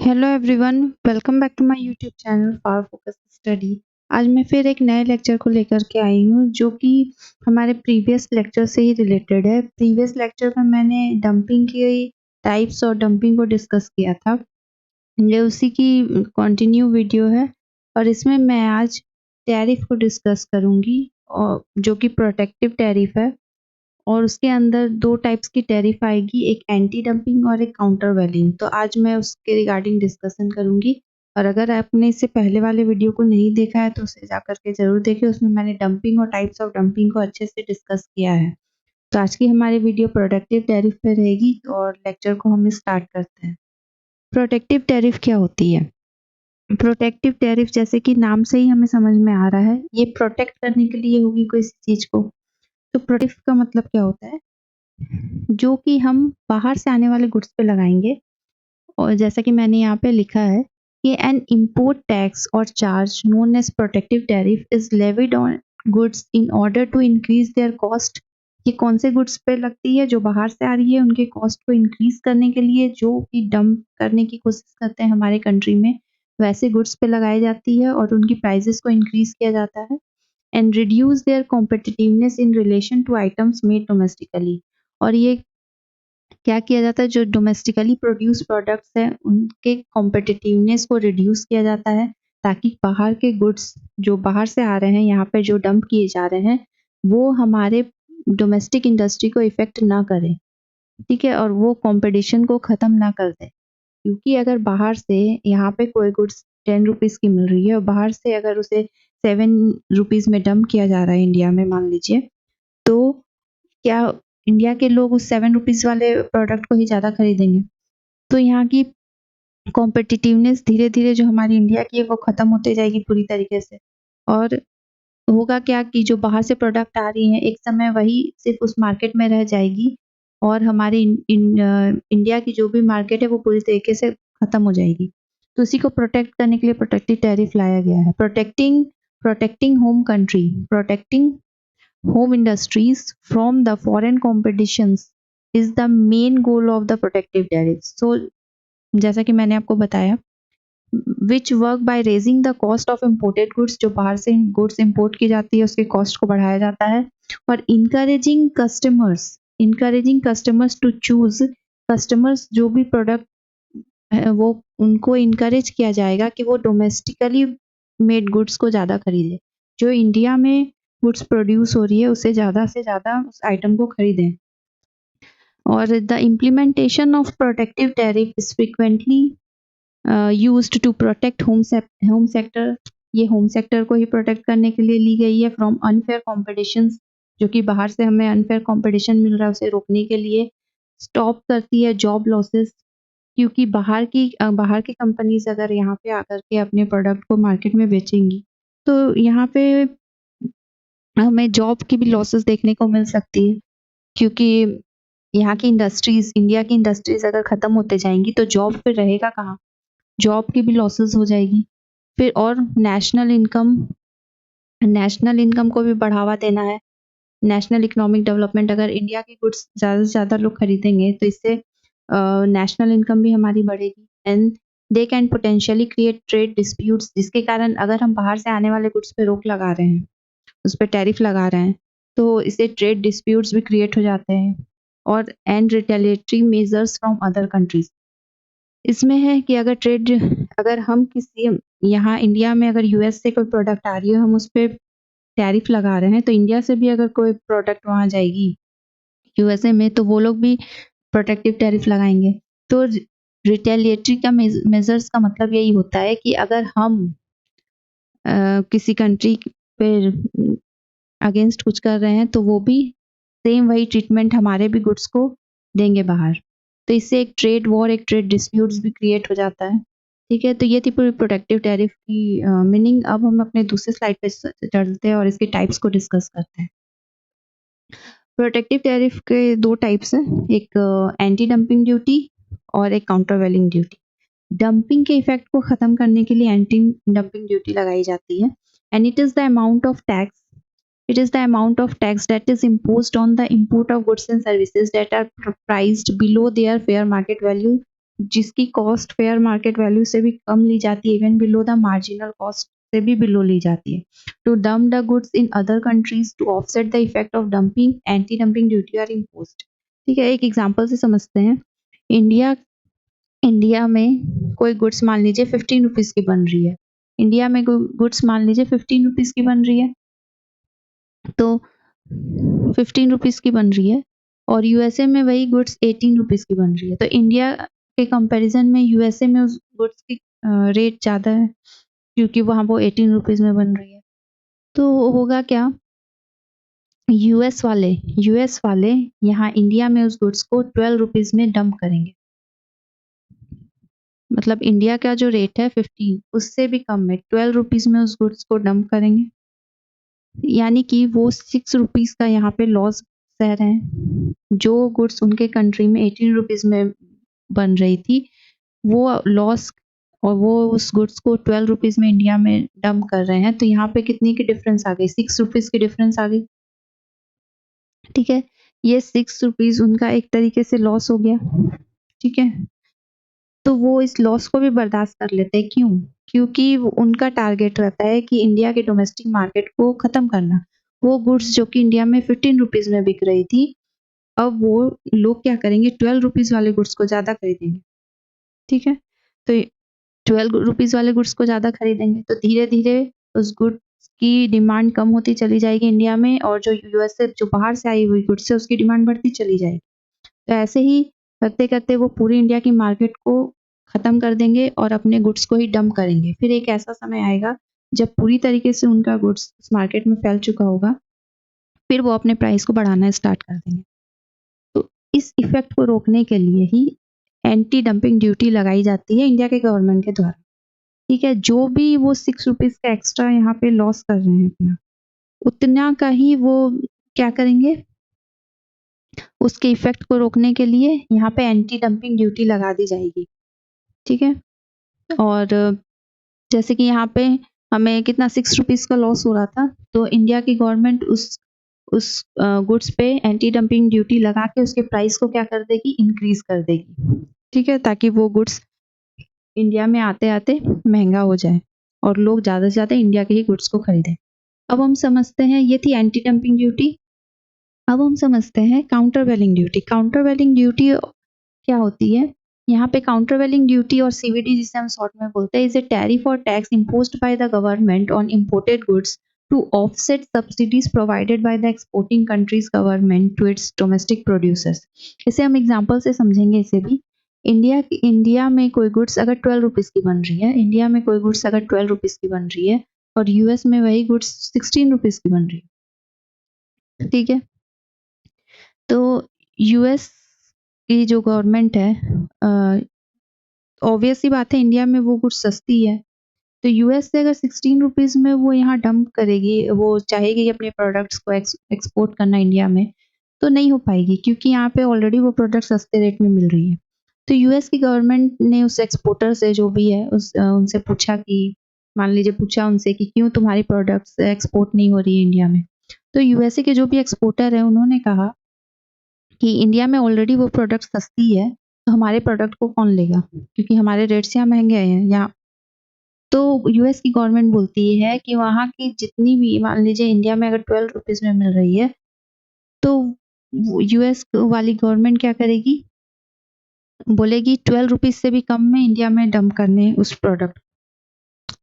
Hello everyone, welcome back to my YouTube channel for focus study. आज मैं फिर एक नए लेक्चर को लेकर के आई हूँ जो कि हमारे प्रीवियस लेक्चर से ही रिलेटेड है। प्रीवियस लेक्चर में मैंने डंपिंग की टाइप्स और डंपिंग को डिस्कस किया था। ये उसी की कंटिन्यू वीडियो है और इसमें मैं आज टैरिफ को डिस्कस करूँगी और जो कि प्रोटेक्टिव टैरिफ है। और उसके अंदर 2 टाइप्स की टैरिफ आएगी, एक एंटी डंपिंग और एक काउंटर वैलिंग। तो आज मैं उसके रिगार्डिंग डिस्कशन करूँगी और अगर आपने इससे पहले वाले वीडियो को नहीं देखा है तो उसे जाकर के ज़रूर देखें। उसमें मैंने डंपिंग और टाइप्स ऑफ डंपिंग को अच्छे से डिस्कस किया है। तो आज की हमारी वीडियो प्रोटेक्टिव टैरिफ पे रहेगी और लेक्चर को हम स्टार्ट करते हैं। प्रोटेक्टिव टैरिफ क्या होती है? प्रोटेक्टिव टैरिफ जैसे कि नाम से ही हमें समझ में आ रहा है, ये प्रोटेक्ट करने के लिए होगी कोई चीज़ को। तो प्रोटेक्टिव का मतलब क्या होता है? जो कि हम बाहर से आने वाले गुड्स पे लगाएँगे और जैसा कि मैंने यहाँ पे लिखा है कि एन इम्पोर्ट टैक्स और charge known as protective tariff is levied on goods in order to increase their cost. ये कौन से गुड्स पे लगती है? जो बाहर से आ रही है, उनके कॉस्ट को इंक्रीज़ करने के लिए जो कि डंप करने की कोशिश करते हैं हमारे कंट्री में, वैसे गुड्स पे लगाई जाती है और उनकी प्राइसेज़ को इंक्रीज़ किया जाता है। And reduce their competitiveness in relation to items made domestically. और ये क्या किया जाता है, जो डोमेस्टिकली प्रोड्यूस प्रोडक्ट्स हैं उनके कॉम्पिटिटिवनेस को रिड्यूस किया जाता है ताकि बाहर के गुड्स जो बाहर से आ रहे हैं, यहाँ पे जो डंप किए जा रहे हैं, वो हमारे डोमेस्टिक इंडस्ट्री को इफ़ेक्ट ना करें, ठीक है? और वो कॉम्पिटिशन को ख़त्म ना कर दें। क्योंकि अगर बाहर से यहाँ पे कोई गुड्स 10 रुपीज़ की मिल रही है और बाहर से अगर उसे 7 रुपीज़ में डंप किया जा रहा है इंडिया में, मान लीजिए, तो क्या इंडिया के लोग उस 7 रुपीज़ वाले प्रोडक्ट को ही ज़्यादा खरीदेंगे? तो यहाँ की कॉम्पिटिटिवनेस धीरे-धीरे जो हमारी इंडिया की है वो ख़त्म होते जाएगी पूरी तरीके से। और होगा क्या कि जो बाहर से प्रोडक्ट आ रही हैं, एक समय वही सिर्फ़ उस मार्केट में रह जाएगी और हमारी इंडिया की जो भी मार्केट है वो पूरी तरीके से ख़त्म हो जाएगी। तो इसी को प्रोटेक्ट करने के लिए प्रोटेक्टिव टैरिफ लाया गया है। Protecting home country, protecting home industries from the foreign competitions is the main goal of the protective tariffs. So जैसा कि मैंने आपको बताया, which work by raising the cost of imported goods, जो बाहर से गुड्स इंपोर्ट की जाती है उसके कॉस्ट को बढ़ाया जाता है और encouraging customers to choose, customers जो भी प्रोडक्ट है वो उनको इनकरेज किया जाएगा कि वो डोमेस्टिकली मेड गुड्स को ज़्यादा खरीदें। जो इंडिया में गुड्स प्रोड्यूस हो रही है उससे ज़्यादा से ज़्यादा उस आइटम को खरीदें। और the implementation of protective tariff is frequently used to protect home sector. ये होम सेक्टर को ही प्रोटेक्ट करने के लिए ली गई है फ्रॉम अनफेयर कॉम्पिटिशन्स, जो कि बाहर से हमें अनफेयर कॉम्पिटिशन मिल रहा है उसे रोकने के लिए। स्टॉप करती है जॉब लॉसेस, क्योंकि बाहर की कंपनीज़ अगर यहाँ पे आकर के अपने प्रोडक्ट को मार्केट में बेचेंगी, तो यहाँ पे हमें जॉब की भी लॉसेस देखने को मिल सकती है। क्योंकि यहाँ की इंडिया की इंडस्ट्रीज़ अगर ख़त्म होते जाएँगी तो जॉब फिर रहेगा कहाँ? जॉब की भी लॉसेस हो जाएगी। फिर और नेशनल इनकम को भी बढ़ावा देना है। नेशनल इकोनॉमिक डेवलपमेंट, अगर इंडिया की गुड्स ज़्यादा से ज़्यादा लोग खरीदेंगे तो इससे नेशनल इनकम भी हमारी बढ़ेगी। And they can potentially create trade disputes, जिसके कारण अगर हम बाहर से आने वाले गुड्स पे रोक लगा रहे हैं, उस पे टैरिफ लगा रहे हैं, तो इससे ट्रेड डिस्प्यूट्स भी क्रिएट हो जाते हैं। और and retaliatory measures from other countries, इसमें है कि अगर हम किसी यहाँ इंडिया में अगर यूएस से कोई प्रोडक्ट आ रही है, हम उस पे टैरिफ लगा रहे हैं, तो इंडिया से भी अगर कोई प्रोडक्ट वहाँ जाएगी यूएसए में, तो वो लोग भी प्रोटेक्टिव टैरिफ लगाएँगे। तो रिटेलिएटरी का मेजर्स का मतलब यही होता है कि अगर हम किसी कंट्री पे अगेंस्ट कुछ कर रहे हैं, तो वो भी सेम वही ट्रीटमेंट हमारे भी गुड्स को देंगे बाहर। तो इससे एक ट्रेड वॉर, एक ट्रेड डिस्प्यूट्स भी क्रिएट हो जाता है। ठीक है? तो ये थी पूरी प्रोटेक्टिव टैरिफ की मीनिंग। अब हम अपने दूसरे स्लाइड पे चलते हैं और इसके टाइप्स को डिस्कस करते हैं। प्रोटेक्टिव टैरिफ के 2 टाइप्स हैं, एक एंटी डंपिंग ड्यूटी और एक काउंटरवैलिंग ड्यूटी। डंपिंग के इफेक्ट को खत्म करने के लिए एंटी डंपिंग ड्यूटी लगाई जाती है and it is the amount of tax that is imposed on the import of goods and services that are priced below their fair market value जिसकी कॉस्ट फेयर मार्केट वैल्यू से भी कम ली जाती है, even below the marginal cost से भी below ली जाती है। To dump the goods in other countries to offset the effect of dumping, anti dumping duty are imposed. ठीक है, एक एग्जांपल से समझते हैं। इंडिया इंडिया में कोई गुड्स मान लीजिए 15 रुपीज की बन रही है। इंडिया में गुड्स मान लीजिए 15 रुपीज की बन रही है, तो 15 रुपीज की बन रही है और यूएसए में वही गुड्स 18 रुपीज की बन रही है। तो इंडिया के कंपैरिजन में यूएसए में उस गुड्स की रेट ज़्यादा है, क्योंकि वहाँ वो 18 रुपीज में बन रही है। तो होगा क्या, यूएस वाले यहाँ इंडिया में उस गुड्स को 12 रुपीज में डंप करेंगे। मतलब इंडिया का जो रेट है 15, उससे भी कम है, 12 रुपीज में उस गुड्स को डंप करेंगे। यानी कि वो 6 रुपीज का यहाँ पे लॉस सह रहे हैं। जो गुड्स उनके कंट्री में 18 रुपीज में बन रही थी, वो लॉस, और वो उस गुड्स को 12 रुपीज में इंडिया में डंप कर रहे हैं। तो यहाँ पे कितनी की डिफरेंस आ गई, 6 रुपीज की डिफरेंस आ गई। ठीक है, ये 6 रुपीज उनका एक तरीके से लॉस हो गया। ठीक है, तो वो इस लॉस को भी बर्दाश्त कर लेते हैं। क्यों? क्योंकि उनका टारगेट रहता है कि इंडिया के डोमेस्टिक मार्केट को खत्म करना। वो गुड्स जो कि इंडिया में 15 रुपीज में बिक रही थी, अब वो लोग क्या करेंगे, 12 रुपीज वाले गुड्स को ज्यादा खरीदेंगे। ठीक है, तो 12 रुपीज वाले गुड्स को ज्यादा खरीदेंगे, तो धीरे धीरे उस गुड्स की डिमांड कम होती चली जाएगी इंडिया में, और जो यूएस से, जो बाहर से आई हुई गुड्स है, उसकी डिमांड बढ़ती चली जाएगी। तो ऐसे ही करते करते वो पूरी इंडिया की मार्केट को खत्म कर देंगे और अपने गुड्स को ही डंप करेंगे। फिर एक ऐसा समय आएगा जब पूरी तरीके से उनका गुड्स उस मार्केट में फैल चुका होगा, फिर वो अपने प्राइस को बढ़ाना स्टार्ट कर देंगे। तो इस इफेक्ट को रोकने के लिए ही एंटी डंपिंग ड्यूटी लगाई जाती है इंडिया के गवर्नमेंट के द्वारा। ठीक है, जो भी वो 6 रुपीज का एक्स्ट्रा यहाँ पे लॉस कर रहे हैं अपना, उतना का ही वो क्या करेंगे, उसके इफेक्ट को रोकने के लिए यहाँ पे एंटी डंपिंग ड्यूटी लगा दी जाएगी। ठीक है, और जैसे कि यहाँ पे हमें कितना 6 रुपीज का लॉस हो रहा था, तो इंडिया की गवर्नमेंट उस गुड्स पे एंटी डंपिंग ड्यूटी लगा के उसके प्राइस को क्या कर देगी, इंक्रीज कर देगी। ठीक है, ताकि वो गुड्स इंडिया में आते आते महंगा हो जाए और लोग ज़्यादा से ज़्यादा इंडिया के ही गुड्स को खरीदें। अब हम समझते हैं, ये थी एंटी डंपिंग ड्यूटी। अब हम समझते हैं countervailing duty. Countervailing duty क्या होती है? यहाँ पे काउंटर वेलिंग ड्यूटी और सीवीडी, जिसे हम शॉर्ट में बोलते हैं, इज ए टैरिफ और tax imposed by the government on imported goods to offset subsidies provided by the exporting countries government to its domestic producers. इसे हम एग्जांपल से समझेंगे। इसे भी इंडिया में कोई गुड्स अगर 12 रुपीज की बन रही है, इंडिया में कोई गुड्स अगर 12 रुपीज की बन रही है और यूएस में वही गुड्स 16 रुपीज की बन रही है। ठीक है, तो यूएस की जो गवर्नमेंट है, ऑब्वियस सी बात है, इंडिया में वो गुड्स सस्ती है, तो यूएस से अगर 16 रुपीज में वो यहाँ डंप करेगी, वो चाहेगी अपने प्रोडक्ट्स को एक्सपोर्ट करना इंडिया में, तो नहीं हो पाएगी, क्योंकि यहाँ पे ऑलरेडी वो प्रोडक्ट सस्ते रेट में मिल रही है। तो यूएस की गवर्नमेंट ने उस एक्सपोर्टर से, जो भी है, उनसे पूछा कि, मान लीजिए पूछा उनसे कि क्यों तुम्हारी प्रोडक्ट्स एक्सपोर्ट नहीं हो रही है इंडिया में। तो यूएसए के जो भी एक्सपोर्टर है, उन्होंने कहा कि इंडिया में ऑलरेडी वो प्रोडक्ट सस्ती है, तो हमारे प्रोडक्ट को कौन लेगा, क्योंकि हमारे रेट्स यहाँ महंगे हैं यहाँ। तो यूएस की गवर्नमेंट बोलती है कि वहाँ की जितनी भी, मान लीजिए इंडिया में अगर 12 रुपीज में मिल रही है, तो यूएस वाली गवर्नमेंट क्या करेगी, बोलेगी 12 रुपीज से भी कम में इंडिया में डंप करने उस प्रोडक्ट,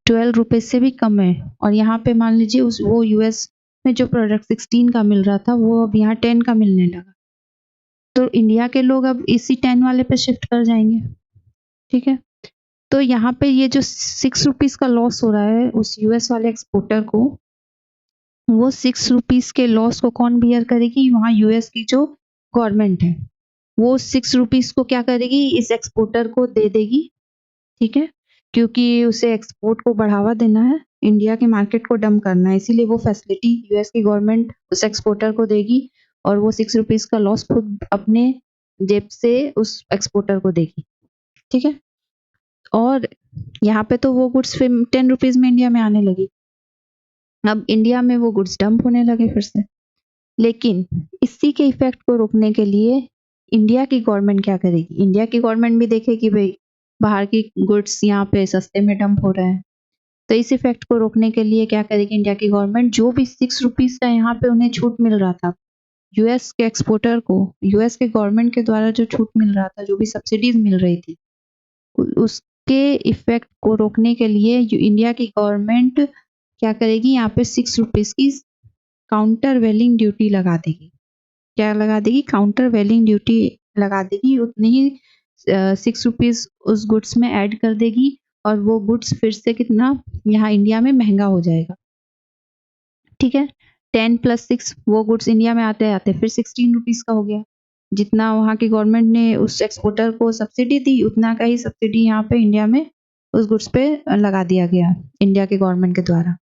12 रुपीज से भी कम है। और यहाँ पे मान लीजिए उस वो यूएस में जो प्रोडक्ट 16 का मिल रहा था, वो अब यहाँ 10 का मिलने लगा, तो इंडिया के लोग अब इसी 10 वाले पे शिफ्ट कर जाएंगे। ठीक है, तो यहाँ पे ये जो 6 रुपीज का लॉस हो रहा है उस यूएस वाले एक्सपोर्टर को, वो 6 रुपीज के लॉस को कौन बियर करेगी, वहाँ यूएस की जो गवर्नमेंट है, वो 6 रुपीज को क्या करेगी, इस एक्सपोर्टर को दे देगी। ठीक है, क्योंकि उसे एक्सपोर्ट को बढ़ावा देना है, इंडिया के मार्केट को डंप करना है, इसीलिए वो फैसिलिटी यूएस की गवर्नमेंट उस एक्सपोर्टर को देगी, और वो 6 रुपीज का लॉस खुद अपने जेब से उस एक्सपोर्टर को देगी। ठीक है, और यहाँ पे तो वो गुड्स फिर 10 रुपीज में इंडिया में आने लगी। अब इंडिया में वो गुड्स डंप होने लगे फिर से। लेकिन इसी के इफेक्ट को रोकने के लिए इंडिया की गवर्नमेंट क्या करेगी? इंडिया की गवर्नमेंट भी देखे कि भई बाहर की गुड्स यहाँ पे सस्ते में डंप हो रहे हैं। तो इस इफ़ेक्ट को रोकने के लिए क्या करेगी इंडिया की गवर्नमेंट, जो भी ₹6 का यहाँ पे उन्हें छूट मिल रहा था, यूएस के एक्सपोर्टर को, यूएस के गवर्नमेंट के द्वारा जो छूट मिल रहा था, जो भी सब्सिडीज़ मिल रही थी, उ उसके इफ़ेक्ट को रोकने के लिए इंडिया की गवर्नमेंट क्या करेगी, यहाँ पे ₹6 की काउंटर वेलिंग ड्यूटी लगा देगी। क्या लगा देगी? काउंटर वेलिंग ड्यूटी लगा देगी। उतने ही ₹6 उस गुड्स में ऐड कर देगी और वो गुड्स फिर से कितना यहाँ इंडिया में महँगा हो जाएगा। ठीक है? 10 + 6 वो गुड्स इंडिया में आते-आते फिर ₹16 का हो गया। जितना वहाँ की गवर्नमेंट ने उस एक्सपोर्टर को सब्सिडी दी, उतना का ही सब्सिडी यहाँ पे इंडिया में उस गुड्स पे लगा दिया गया, इंडिया की गवर्नमेंट के द्वारा।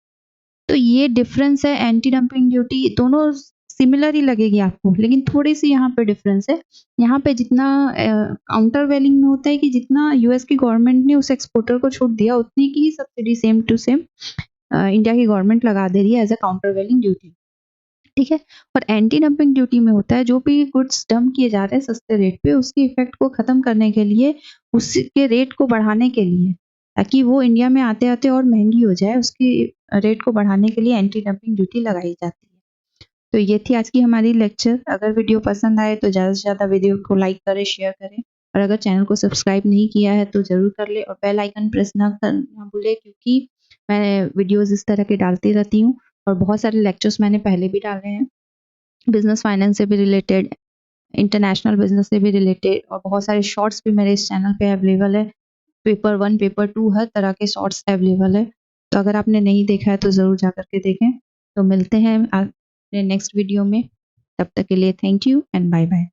तो ये डिफरेंस है एंटी डंपिंग ड्यूटी, दोनों सिमिलर ही लगेगी आपको, लेकिन थोड़ी-सी यहाँ पे डिफरेंस है। यहाँ पे जितना काउंटर वेलिंग में होता है कि जितना यूएस की गवर्नमेंट ने उस एक्सपोर्टर को छूट दिया, उतनी की ही subsidy same to same India की गवर्नमेंट लगा दे रही है as a countervailing duty. ठीक है? और एंटी डंपिंग ड्यूटी में होता है जो भी गुड्स डंप किए जा रहे हैं सस्ते रेट पे, उसके इफ़ेक्ट को ख़त्म करने के लिए, उसके रेट को बढ़ाने के लिए, ताकि वो इंडिया में आते-आते और महँगी हो जाए, उसकी रेट को बढ़ाने के लिए एंटी डंपिंग ड्यूटी लगाई जाती है। तो ये थी आज की हमारी लेक्चर। अगर वीडियो पसंद आए तो ज़्यादा से ज़्यादा वीडियो को लाइक करें, शेयर करें और अगर चैनल को सब्सक्राइब नहीं किया है तो ज़रूर कर लें और बेल आइकन प्रेस ना करना भूलें, क्योंकि मैं वीडियोज़ इस तरह के डालती रहती हूँ और बहुत सारे लेक्चर्स मैंने पहले भी डाले हैं। बिज़नेस फाइनेंस से भी रिलेटेड, इंटरनेशनल बिज़नेस से भी रिलेटेड और बहुत सारे शॉर्ट्स भी मेरे इस चैनल पे अवेलेबल है। पेपर 1, पेपर 2 हर तरह के शॉर्ट्स अवेलेबल है। तो अगर आपने नहीं देखा है तो ज़रूर जा कर के देखें। तो मिलते हैं अपने नेक्स्ट वीडियो में। तब तक के लिए थैंक यू एंड बाय-बाय।